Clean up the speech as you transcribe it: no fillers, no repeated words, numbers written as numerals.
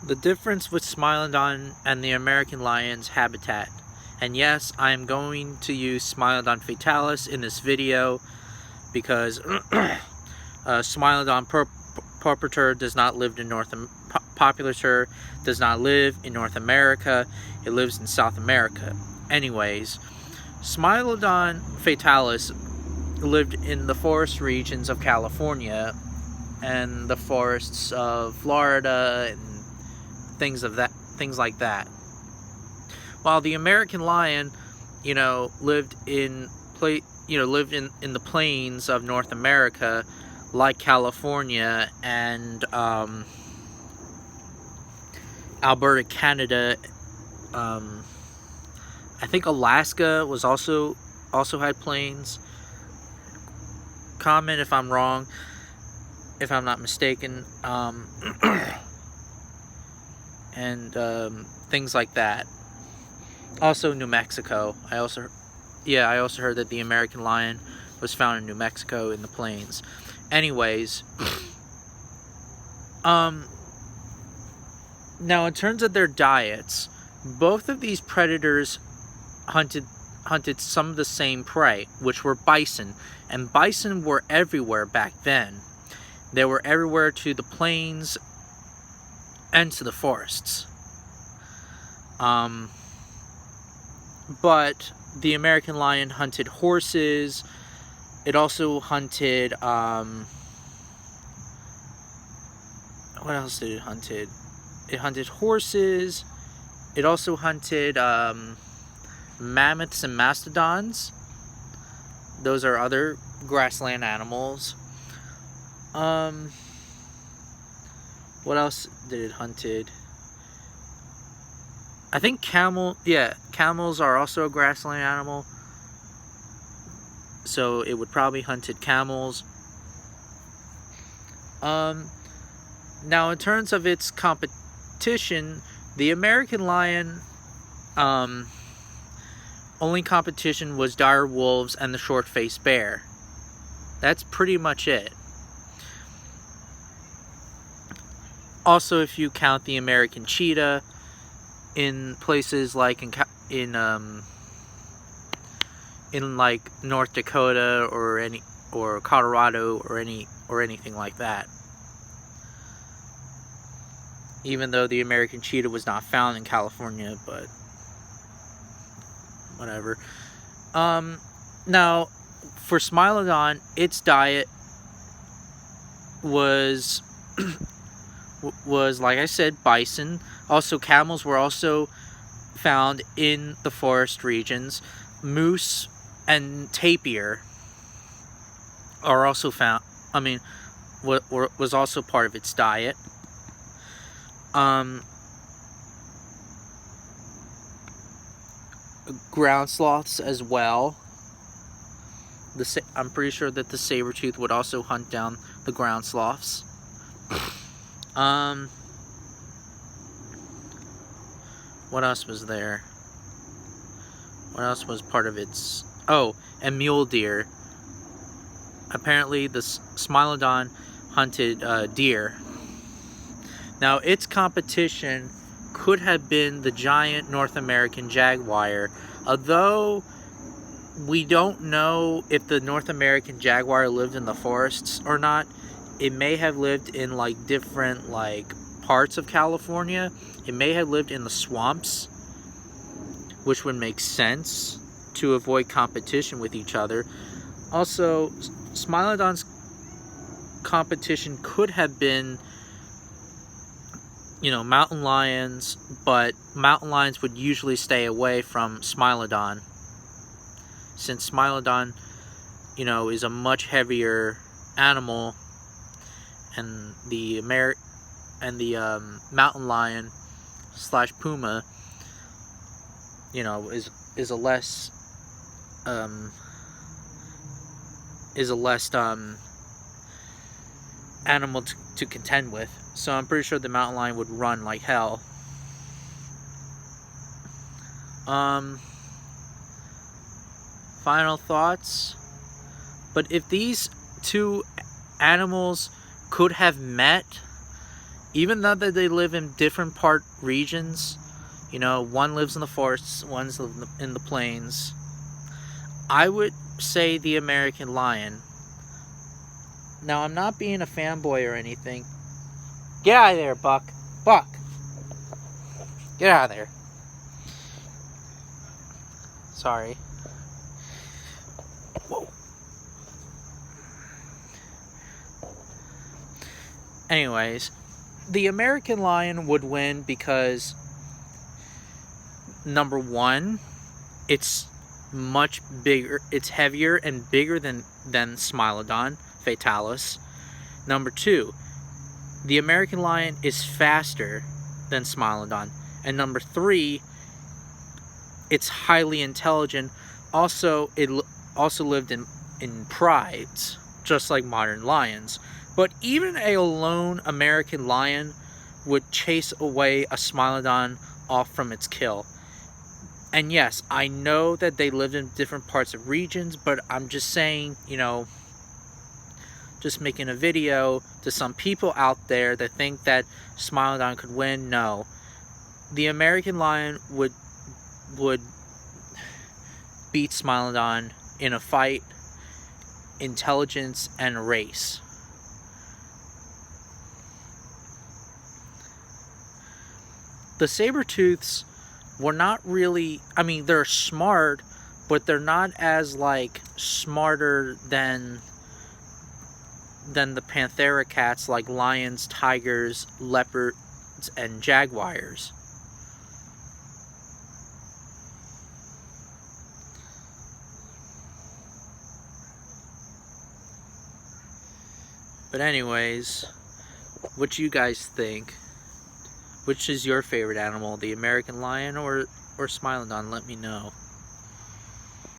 The difference with Smilodon and the American lion's habitat. And yes, I am going to use Smilodon fatalis in this video because Smilodon purpureter does not live in populatur does not live in North America. It lives in South America. Anyways, Smilodon fatalis lived in the forest regions of California and the forests of Florida and things like that. While the American lion, lived in the plains of North America, like California and Alberta, Canada. I think Alaska was also had plains. Comment if I'm wrong, if I'm not mistaken. And things like that. Also New Mexico. I also heard that the American lion was found in New Mexico in the plains. Anyways, now in terms of their diets, both of these predators hunted some of the same prey, which were bison, and bison were everywhere back then. They were everywhere to the plains and to the forests. But the American lion hunted horses. It also hunted, what else did it hunt? It hunted horses. It also hunted mammoths and mastodons. Those are other grassland animals. What else did it hunted? I think camels are also a grassland animal. So it would probably hunted camels. Now in terms of its competition, the American lion, only competition was dire wolves and the short-faced bear. That's pretty much it. Also, if you count the American cheetah, in places like in like North Dakota or Colorado or anything like that. Even though the American cheetah was not found in California, but whatever. Now for Smilodon, its diet was like I said, bison. Also, camels were also found in the forest regions. Moose and tapir are also found. Was also part of its diet. Ground sloths as well. I'm pretty sure that the saber-tooth would also hunt down the ground sloths. What else was there? What else was part of its... Oh, and mule deer. Apparently, the Smilodon hunted deer. Now, its competition could have been the giant North American jaguar, although we don't know if the North American jaguar lived in the forests or not. It may have lived in different parts of California. It may have lived in the swamps, which would make sense to avoid competition with each other. Also, Smilodon's competition could have been, mountain lions, but mountain lions would usually stay away from Smilodon, since Smilodon, is a much heavier animal, and the mountain lion / puma, is a less animal to contend with. So I'm pretty sure the mountain lion would run like hell. Final thoughts. But if these two animals could have met, even though that they live in different regions, you know, one lives in the forests, one's in the plains, I would say the American lion. Now, I'm not being a fanboy or anything. Get out of there, Buck. Buck. Get out of there. Sorry. Whoa. Anyways, the American lion would win because, number one, it's much bigger, it's heavier and bigger than Smilodon, fatalis. Number two, the American lion is faster than Smilodon. And number three, it's highly intelligent. Also, it also lived in prides, just like modern lions. But even a lone American lion would chase away a Smilodon off from its kill. And yes, I know that they lived in different parts of regions, but I'm just saying, you know, just making a video to some people out there that think that Smilodon could win. No. The American lion would beat Smilodon in a fight, intelligence, and race. The saber-tooths were not really, I mean, they're smart, but they're not as, like, smarter than the Panthera cats, like lions, tigers, leopards, and jaguars. But anyways, what you guys think? Which is your favorite animal, the American lion or Smilodon? Let me know.